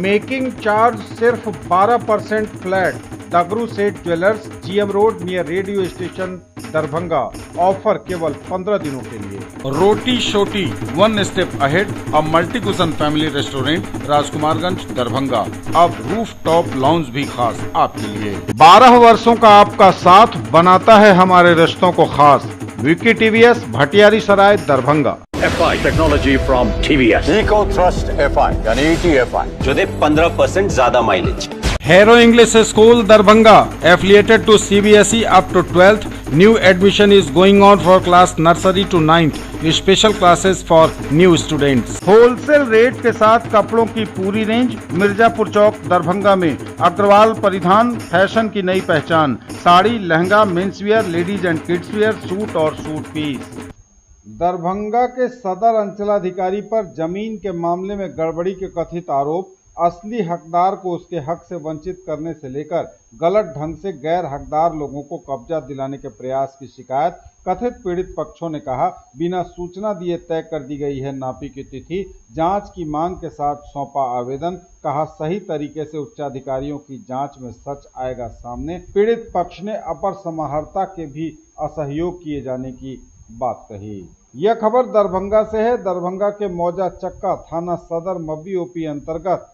Making charge सिर्फ 12% flat. डगरू सेठ jewellers, GM road near radio station, Darbhanga. Offer केवल 15 दिनों के लिए। रोटी शोटी, वन स्टेप अहेड, अब multi cushion family restaurant, Rajkumarganj, Darbhanga. अब रूफ टॉप लाउंज भी खास आपके लिए। 12 वर्षों का आपका साथ बनाता है हमारे रिश्तों को खास। Vicky TVS, Bhatiyari Sarai, Darbhanga. FI technology from TVS। Eco thrust FI यानी ETFI जो दे 15% ज्यादा mileage. Hero English School, Darbhanga, affiliated to CBSE up to 12th. New admission is going on for class nursery to 9th. Special classes for new students. Wholesale rate के साथ कपड़ों की पूरी range Mirzapur चौक, दरभंगा में। अग्रवाल परिधान, फैशन की नई पहचान। Sari, lehenga, men's wear, ladies and kids wear, suit और सूट पीस। दरभंगा के सदर अंचलाधिकारी पर जमीन के मामले में गड़बड़ी के कथित आरोप, असली हकदार को उसके हक से वंचित करने से लेकर गलत ढंग से गैर हकदार लोगों को कब्जा दिलाने के प्रयास की शिकायत। कथित पीड़ित पक्षों ने कहा, बिना सूचना दिए तय कर दी गई है नापी की तिथि। जांच की मांग के साथ सौंपा आवेदन। कहा, सही तरीके से उच्चाधिकारियों की जांच में सच आएगा सामने। पीड़ित पक्ष ने अपर समाहर्ता के भी असहयोग किए जाने की बात कही। यह खबर दरभंगा से है। दरभंगा के मौजा चक्का थाना सदर मब्बी ओपी अंतर्गत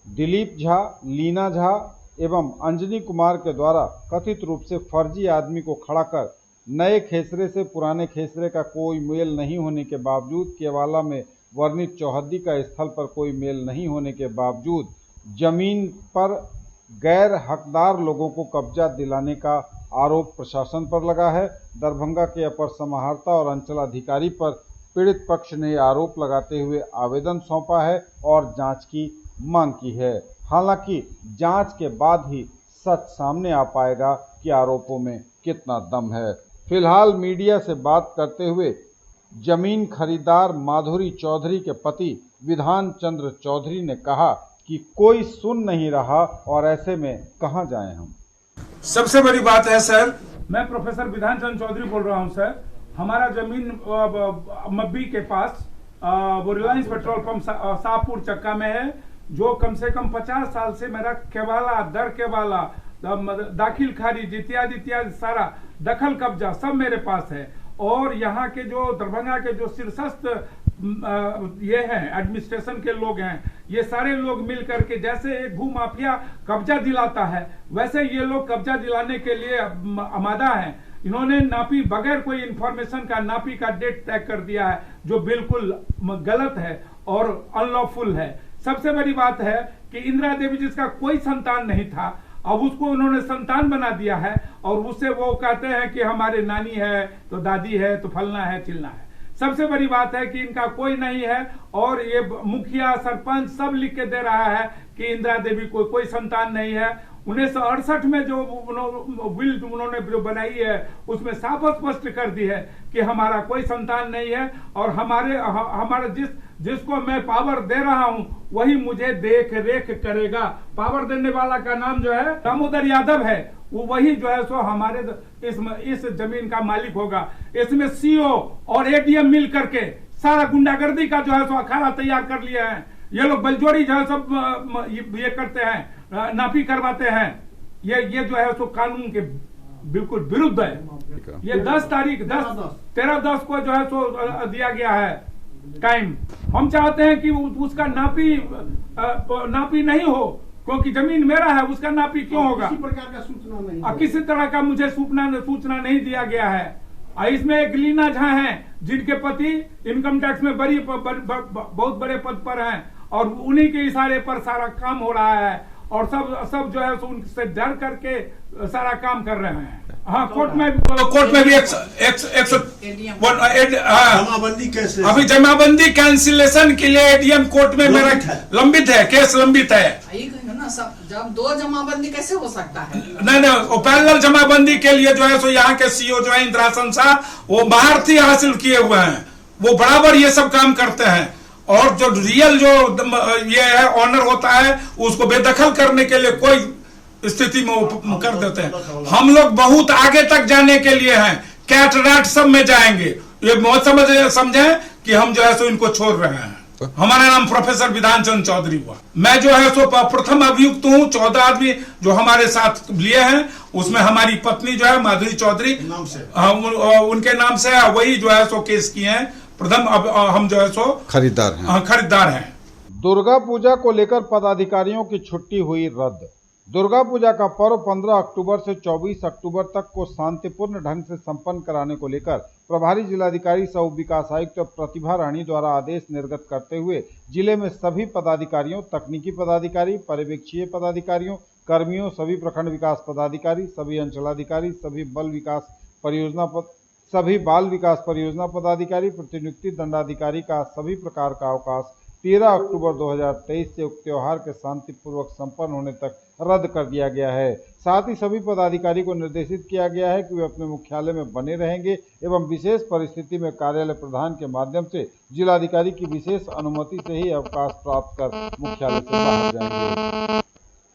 दिलीप झा, लीना झा एवं अंजनी कुमार के द्वारा कथित रूप से फर्जी आदमी को खड़ा कर नए खेसरे से पुराने खेसरे का कोई मेल नहीं होने के बावजूद, केवाला में वर्णित चौहद्दी का स्थल पर कोई मेल नहीं होने के बावजूद जमीन पर गैर हकदार लोगों को कब्जा दिलाने का आरोप प्रशासन पर लगा है। दरभंगा के अपर समाहर्ता और अंचलाधिकारी पर पीड़ित पक्ष ने आरोप लगाते हुए आवेदन सौंपा है और जांच की मांग की है। हालांकि जांच के बाद ही सच सामने आ पाएगा कि आरोपों में कितना दम है। फिलहाल मीडिया से बात करते हुए जमीन खरीदार माधुरी चौधरी के पति विधान चंद्र चौधरी ने कहा कि कोई सुन नहीं रहा और ऐसे में कहां जाएं हम। सबसे बड़ी बात है सर, मैं प्रोफेसर विधान चंद्र चौधरी बोल रहा हूं सर। हमारा जमीन मब्बी के पास वो रिलायंस पेट्रोल पंप शाहपुर चक्का में है, जो कम से कम 50 साल से मेरा केवाला, दर केवाला, दाखिल खारिज इत्यादि इत्यादि सारा दखल कब्जा सब मेरे पास है। और यहाँ के जो दरभंगा के जो शीर्षस्थ ये हैं एडमिनिस्ट्रेशन के लोग हैं, ये सारे लोग मिल करके जैसे एक भू माफिया कब्जा दिलाता है, वैसे ये लोग कब्जा दिलाने के लिए आमादा हैं। इन्होंने नापी बगैर कोई इंफॉर्मेशन का नापी का डेट तय कर दिया है, जो बिल्कुल गलत है और अनलॉफुल है। सबसे बड़ी बात है कि इंदिरा देवी जिसका कोई संतान नहीं था, अब उसको उन्होंने संतान बना दिया है और उससे वो कहते हैं कि हमारे नानी है तो दादी है तो फलना है चिलना है। सबसे बड़ी बात है कि इनका कोई नहीं है और ये मुखिया सरपंच सब लिख के दे रहा है कि इंदिरा देवी को कोई संतान नहीं है। 1968 में जो विल उन्होंने जो बनाई है उसमें साफ स्पष्ट कर दी है कि हमारा कोई संतान नहीं है और हमारे जिसको मैं पावर दे रहा हूं वही मुझे देख रेख करेगा। पावर देने वाला का नाम जो है दामोदर यादव है, वो वही जो है सो हमारे इस जमीन का मालिक होगा। इसमें सीओ और एडीएम मिल करके सारा गुंडागर्दी का जो है सो अखाड़ा तैयार कर लिया है। ये लोग बलजोड़ी जो है सब ये करते हैं, नापी करवाते हैं। ये जो है सो कानून के बिल्कुल विरुद्ध है। ये 10 तारीख 13/10 को जो है सो दिया गया है टाइम। हम चाहते हैं कि उसका नापी नहीं हो, क्योंकि जमीन मेरा है, उसका नापी क्यों होगा? किसी प्रकार का सूचना नहीं, किसी तरह का मुझे सूचना नहीं दिया गया है। इसमें एक लीना झा हैं जिनके पति इनकम टैक्स में बहुत बड़े पद पर हैं और उन्हीं के इशारे पर सारा काम हो रहा है और सब जो है उनसे डर करके सारा काम कर रहे हैं। हाँ, कोर्ट में भी जमाबंदी कैसे? अभी जमाबंदी कैंसिलेशन के लिए एडीएम कोर्ट में मेरा लंबित है, केस लंबित है। जब 2 जमाबंदी कैसे हो सकता है? नहीं, पैरेलल जमाबंदी के लिए जो है सो यहाँ के सीओ जो है इंद्रासन शाह, वो महारथी हासिल किए हुए हैं, वो बराबर ये सब काम करते हैं। और जो रियल जो ये है ऑनर होता है उसको बेदखल करने के लिए कोई स्थिति में वो कर देते हैं। हम लोग बहुत आगे तक जाने के लिए हैं, कैटराट सब में जाएंगे। ये बहुत समझे कि हम जो है सो इनको छोड़ रहे हैं। हमारा नाम प्रोफेसर विधान चंद चौधरी हुआ। मैं जो है सो प्रथम अभियुक्त हूँ। 14 आदमी जो हमारे साथ लिए हैं उसमें हमारी पत्नी जो है माधुरी चौधरी नाम से उनके नाम से वही जो है सो केस किए हैं। प्रथम हम जो है सो खरीदार हैं। दुर्गा पूजा को लेकर पदाधिकारियों की छुट्टी हुई रद्द। दुर्गा पूजा का पर्व 15 अक्टूबर से 24 अक्टूबर तक को शांतिपूर्ण ढंग से संपन्न कराने को लेकर प्रभारी जिलाधिकारी सह उप विकास आयुक्त प्रतिभा रानी द्वारा आदेश निर्गत करते हुए जिले में सभी पदाधिकारियों, तकनीकी पदाधिकारी, पर्यवेक्षीय पदाधिकारियों, कर्मियों, सभी प्रखंड विकास पदाधिकारी, सभी अंचलाधिकारी, सभी बाल विकास परियोजना पदाधिकारी, प्रतिनियुक्ति दंडाधिकारी का सभी प्रकार का अवकाश 13 अक्टूबर 2023 से उक्त त्योहार के शांतिपूर्वक संपन्न होने तक रद्द कर दिया गया है। साथ ही सभी पदाधिकारी को निर्देशित किया गया है कि वे अपने मुख्यालय में बने रहेंगे एवं विशेष परिस्थिति में कार्यालय प्रधान के माध्यम से जिलाधिकारी की विशेष अनुमति से ही अवकाश प्राप्त कर मुख्यालय से बाहर जाएंगे।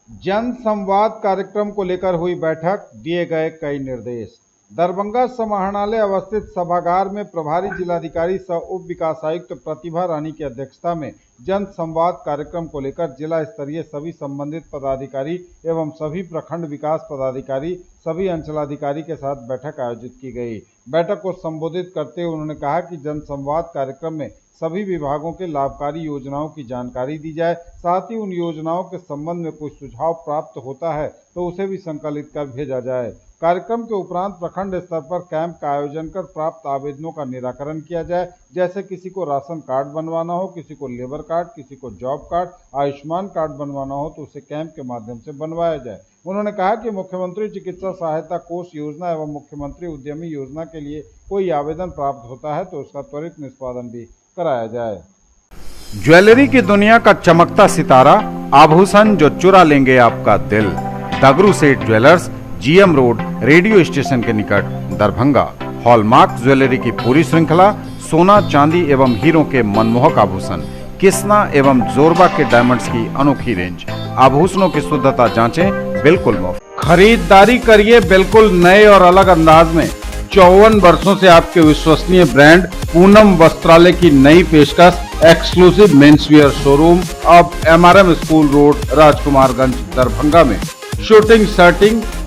जन संवाद कार्यक्रम को लेकर हुई बैठक, दिए गए कई निर्देश। दरभंगा समाहरणालय अवस्थित सभागार में प्रभारी जिलाधिकारी सह उप विकास आयुक्त प्रतिभा रानी की अध्यक्षता में जन संवाद कार्यक्रम को लेकर जिला स्तरीय सभी संबंधित पदाधिकारी एवं सभी प्रखंड विकास पदाधिकारी, सभी अंचलाधिकारी के साथ बैठक आयोजित की गई। बैठक को संबोधित करते हुए उन्होंने कहा कि जन संवाद कार्यक्रम में सभी विभागों के लाभकारी योजनाओं की जानकारी दी जाए। साथ ही उन योजनाओं के संबंध में कोई सुझाव प्राप्त होता है तो उसे भी संकलित कर भेजा जाए। कार्यक्रम के उपरांत प्रखंड स्तर पर कैंप का आयोजन कर प्राप्त आवेदनों का निराकरण किया जाए। जैसे किसी को राशन कार्ड बनवाना हो, किसी को लेबर कार्ड, किसी को जॉब कार्ड, आयुष्मान कार्ड बनवाना हो तो उसे कैंप के माध्यम से बनवाया जाए। उन्होंने कहा कि मुख्यमंत्री चिकित्सा सहायता कोष योजना एवं मुख्यमंत्री उद्यमी योजना के लिए कोई आवेदन प्राप्त होता है तो उसका त्वरित निष्पादन भी कराया जाए। ज्वेलरी की दुनिया का चमकता सितारा, आभूषण जो चुरा लेंगे आपका दिल। दगरू सेठ jewellers, GM road, radio station के निकट, दरभंगा। हॉलमार्क ज्वेलरी की पूरी श्रृंखला, सोना, चांदी एवं हीरों के मनमोहक आभूषण, किस्ना एवं जोरबा के डायमंड्स की अनोखी रेंज। आभूषणों की शुद्धता जांचें, बिल्कुल मुफ्त। खरीदारी करिए बिल्कुल नए और अलग अंदाज में। 54 वर्षों से आपके विश्वसनीय ब्रांड पूनम वस्त्रालय की नई पेशकश, एक्सक्लूसिव मेंसवियर शोरूम अब MRM school road, Rajkumarganj, Darbhanga में। शूटिंग,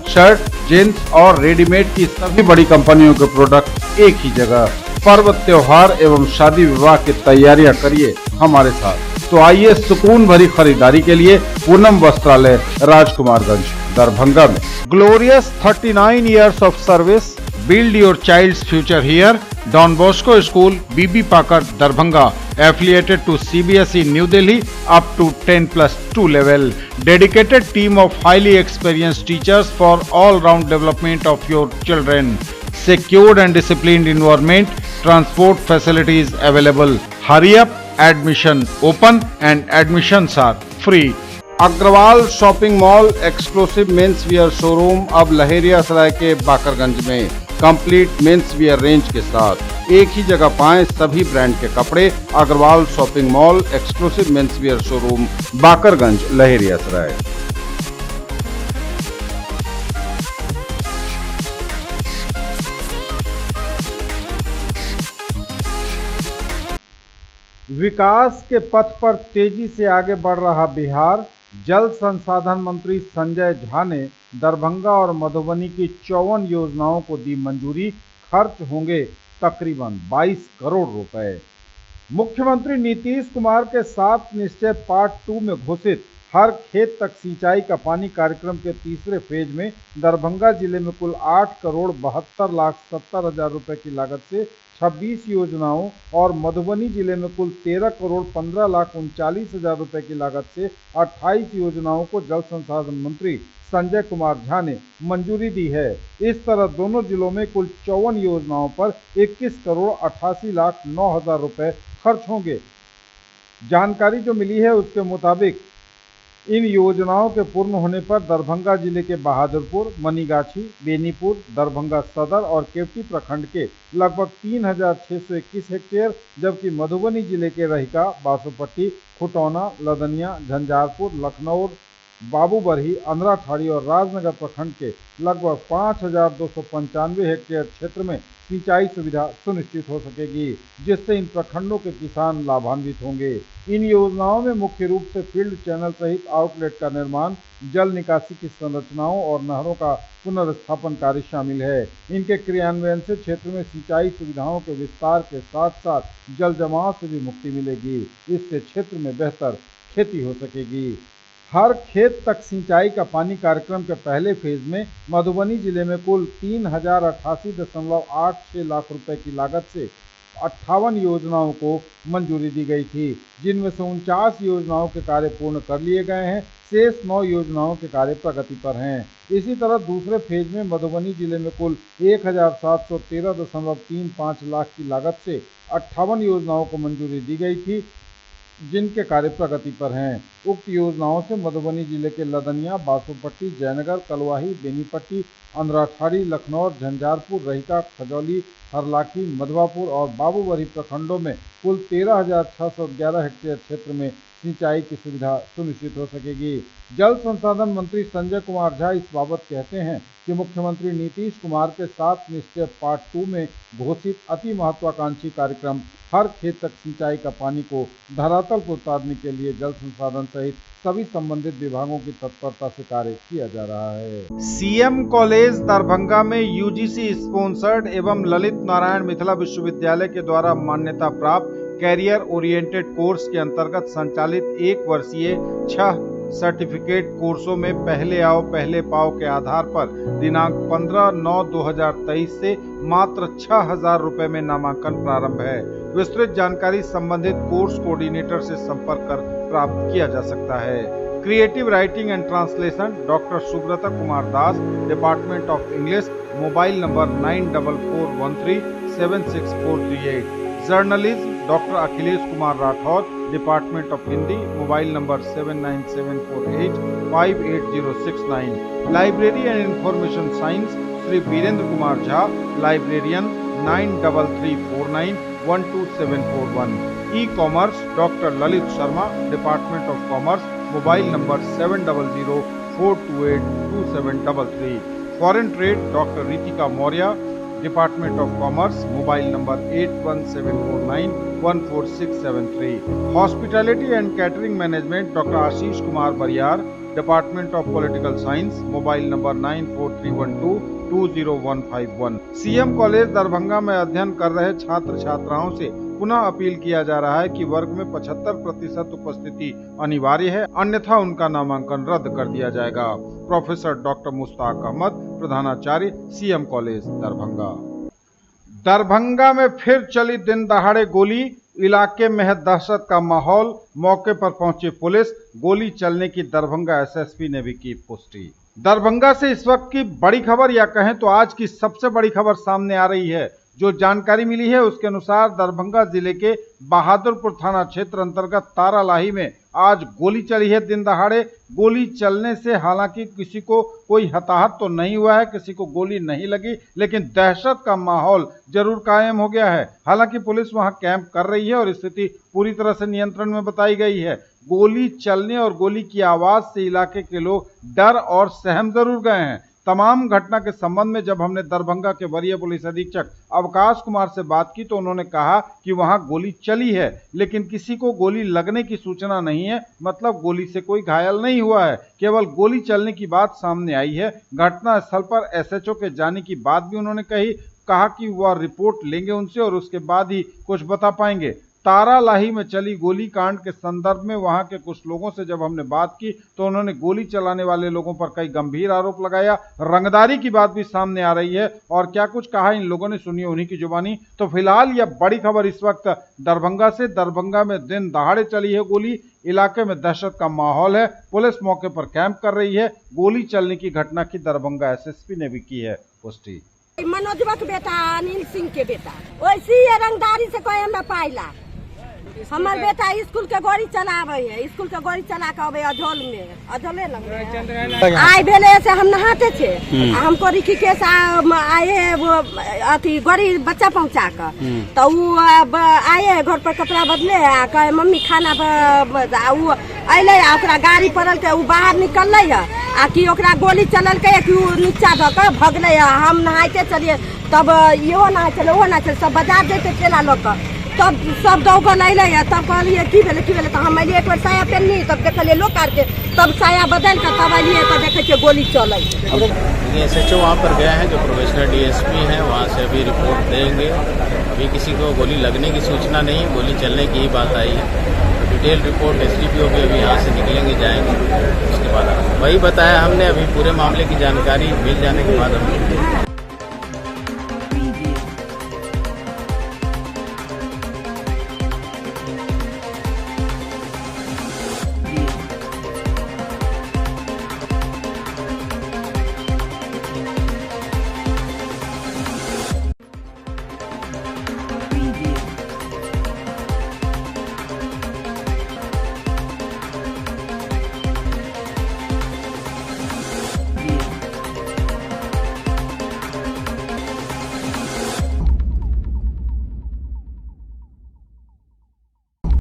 शर्ट, जींस और रेडीमेड की सभी बड़ी कंपनियों के प्रोडक्ट एक ही जगह। पर्व, त्योहार एवं शादी विवाह की तैयारियां करिए हमारे साथ। तो आइए सुकून भरी खरीदारी के लिए पूनम वस्त्रालय, राजकुमारगंज, दरभंगा में। Glorious 39 years of service, build your child's future here. Don Bosco School, BB Pakar, Darbhanga, affiliated to CBSE New Delhi up to 10+2 level. Dedicated team of highly experienced teachers for all-round development of your children. Secured and disciplined environment, transport facilities available. Hurry up, admission open and admissions are free. Agarwal shopping mall, exclusive men's wear showroom अब लहेरिया सराय के बाकरगंज में complete men's wear range के साथ। एक ही जगह पाएं सभी brand के कपड़े। Agarwal shopping mall, exclusive men's wear showroom, Bakarganj, Laheria Sarai. विकास के पथ पर तेजी से आगे बढ़ रहा बिहार। जल संसाधन मंत्री संजय झा ने दरभंगा और मधुबनी की 54 योजनाओं को दी मंजूरी। खर्च होंगे तकरीबन 22 करोड़ रुपए। मुख्यमंत्री नीतीश कुमार के 7 निश्चय पार्ट 2 में घोषित हर खेत तक सिंचाई का पानी कार्यक्रम के तीसरे फेज में दरभंगा जिले में कुल 8,72,70,000 रुपए की लागत से 26 योजनाओं और मधुबनी जिले में कुल 13,15,39,000 रुपए की लागत से 28 योजनाओं को जल संसाधन मंत्री संजय कुमार झा ने मंजूरी दी है। इस तरह दोनों जिलों में कुल 54 योजनाओं पर 21,88,09,000 रुपए खर्च होंगे। जानकारी जो मिली है उसके मुताबिक इन योजनाओं के पूर्ण होने पर दरभंगा जिले के बहादुरपुर, मनीगाछी, बेनीपुर, दरभंगा सदर और केवटी प्रखंड के लगभग 3,621 हेक्टेयर, जबकि मधुबनी जिले के रहिका, बासोपट्टी, खुटौना, लदनिया, झंझारपुर, लखनऊ, बाबूबरही, अंधराठाड़ी और राजनगर प्रखंड के लगभग 5,295 हेक्टेयर क्षेत्र में सिंचाई सुविधा सुनिश्चित हो सकेगी, जिससे इन प्रखंडों के किसान लाभान्वित होंगे। इन योजनाओं में मुख्य रूप से फील्ड चैनल सहित आउटलेट का निर्माण, जल निकासी की संरचनाओं और नहरों का पुनर्स्थापन कार्य शामिल है। इनके क्रियान्वयन से क्षेत्र में सिंचाई सुविधाओं के विस्तार के साथ साथ जल जमाव से भी मुक्ति मिलेगी। इससे क्षेत्र में बेहतर खेती हो सकेगी। हर खेत तक सिंचाई का पानी कार्यक्रम के पहले फेज में मधुबनी जिले में कुल 3,088.86 लाख रुपए की लागत से 58 योजनाओं को मंजूरी दी गई थी, जिनमें से 49 योजनाओं के कार्य पूर्ण कर लिए गए हैं। शेष 9 योजनाओं के कार्य प्रगति पर हैं। इसी तरह दूसरे फेज में मधुबनी जिले में कुल 1,713.35 लाख की लागत से 58 योजनाओं को मंजूरी दी गई थी, जिनके कार्य प्रगति पर हैं। उक्त योजनाओं से मधुबनी जिले के लदनिया, बासुपट्टी, जयनगर, कलवाही, बेनीपट्टी, अंधराठाड़ी, लखनौर, झंझारपुर, रहिका, खजौली, हरलाखी, मधवापुर और बाबूबरही प्रखंडों में कुल 13,611 हेक्टेयर क्षेत्र में सिंचाई की सुविधा सुनिश्चित हो सकेगी। जल संसाधन मंत्री संजय कुमार झा इस बाबत कहते हैं कि मुख्यमंत्री नीतीश कुमार के 7 निश्चय पार्ट 2 में घोषित अति महत्वाकांक्षी कार्यक्रम हर खेत तक सिंचाई का पानी को धरातल पर उतारने के लिए जल संसाधन सहित सभी संबंधित विभागों की तत्परता से कार्य किया जा रहा है। सीएम कॉलेज दरभंगा में यूजीसी स्पॉन्सर्ड एवं ललित नारायण मिथिला विश्वविद्यालय के द्वारा मान्यता प्राप्त कैरियर ओरिएंटेड कोर्स के अंतर्गत संचालित 1 वर्षीय 6 सर्टिफिकेट कोर्सों में पहले आओ पहले पाओ के आधार पर दिनांक 15/9/2023 से मात्र 6,000 रुपए में नामांकन प्रारंभ है। विस्तृत जानकारी संबंधित कोर्स कोऑर्डिनेटर से संपर्क कर प्राप्त किया जा सकता है। Creative writing and translation doctor Subrata Kumar Das, department of English, mobile number 9413476438। Journalism doctor Akhilesh Kumar Rathore, department of Hindi, mobile number 7974858069। Library and information science Shri Virendra Kumar Jha, librarian 9334912741। E commerce doctor Lalit Sharma, department of commerce, mobile number 7004282733। Foreign trade doctor Ritika Maurya, department of commerce, mobile number 8174914673। Hospitality and catering management doctor Ashish Kumar Bariyar, department of political science, mobile number 9431220151। CM college Darbhanga में अध्ययन कर रहे छात्र छात्राओं से पुनः appeal किया जा रहा है कि वर्ग में 75% उपस्थिति अनिवार्य है, अन्यथा उनका नामांकन रद्द कर दिया जाएगा। प्रोफेसर डॉक्टर मुश्ताक अहमद, प्रधानाचार्य, सीएम कॉलेज दरभंगा। दरभंगा में फिर चली दिन दहाड़े गोली, इलाके में है दहशत का माहौल। मौके पर पहुंची पुलिस, गोली चलने की दरभंगा एसएसपी ने भी की पुष्टि। दरभंगा से इस वक्त की बड़ी खबर, या कहें तो आज की सबसे बड़ी खबर सामने आ रही है। जो जानकारी मिली है उसके अनुसार दरभंगा जिले के बहादुरपुर थाना क्षेत्र अंतर्गत तारालाही में आज गोली चली है दिन दहाड़े। गोली चलने से हालांकि किसी को कोई हताहत तो नहीं हुआ है, किसी को गोली नहीं लगी, लेकिन दहशत का माहौल जरूर कायम हो गया है। हालांकि पुलिस वहां कैंप कर रही है और स्थिति पूरी तरह से नियंत्रण में बताई गई है। गोली चलने और गोली की आवाज से इलाके के लोग डर और सहम जरूर गए हैं। तमाम घटना के संबंध में जब हमने दरभंगा के वरीय पुलिस अधीक्षक अवकाश कुमार से बात की तो उन्होंने कहा कि वहां गोली चली है, लेकिन किसी को गोली लगने की सूचना नहीं है, मतलब गोली से कोई घायल नहीं हुआ है, केवल गोली चलने की बात सामने आई है। घटना स्थल पर एसएचओ के जाने की बात भी उन्होंने कहा कि वह रिपोर्ट लेंगे उनसे और उसके बाद ही कुछ बता पाएंगे। तारालाही में चली गोली कांड के संदर्भ में वहां के कुछ लोगों से जब हमने बात की तो उन्होंने गोली चलाने वाले लोगों पर कई गंभीर आरोप लगाया। रंगदारी की बात भी सामने आ रही है और क्या कुछ कहा इन लोगों ने, सुनिए उन्हीं की जुबानी। तो फिलहाल यह बड़ी खबर इस वक्त दरभंगा से। दरभंगा में दिन दहाड़े चली है गोली, इलाके में दहशत का माहौल है, पुलिस मौके पर कैंप कर रही है। गोली चलने की घटना की दरभंगा एसएसपी ने भी की है पुष्टि। मनोजवा के बेटा, अनिल सिंह के बेटा, वैसी रंगदारी से कोई में पाइला हमार बेटा स्कूल के गाड़ी चलावे है, स्कूल के गाड़ी चला के अबे अधोले लगे आए भेले से हम नहाते थे। हमको रिकी के आए वो अथी गाड़ी बच्चा पहुंचा कर तो वो आए घर पर कपड़ा बदले कहे मम्मी खाना अले ओकरा गाड़ी पड़ल के उ बाहर निकल आ कि ओकरा गोली चलल के कि नीचा द के भगले। हम नहाते चलिए तब इहो ना चले वो ना चले सब बाजार देते ठेला लोग तब सब दौड़ ले तब कहलिए की भेले तो हम अलिए एक बार साया पहननी तब देखलिए लोग काट के तब साया बदल के तब अलिए तो देखे गोली चल। SHO वहाँ पर गए हैं जो प्रोफेशनल DSP हैं, वहाँ से अभी रिपोर्ट देंगे। अभी किसी को गोली लगने की सूचना नहीं, गोली चलने की ही बात आई है। डिटेल रिपोर्ट SDPO भी अभी यहाँ से निकलेंगे जाएंगे, उसके बाद वही बताया हमने। अभी पूरे मामले की जानकारी मिल जाने के बाद हम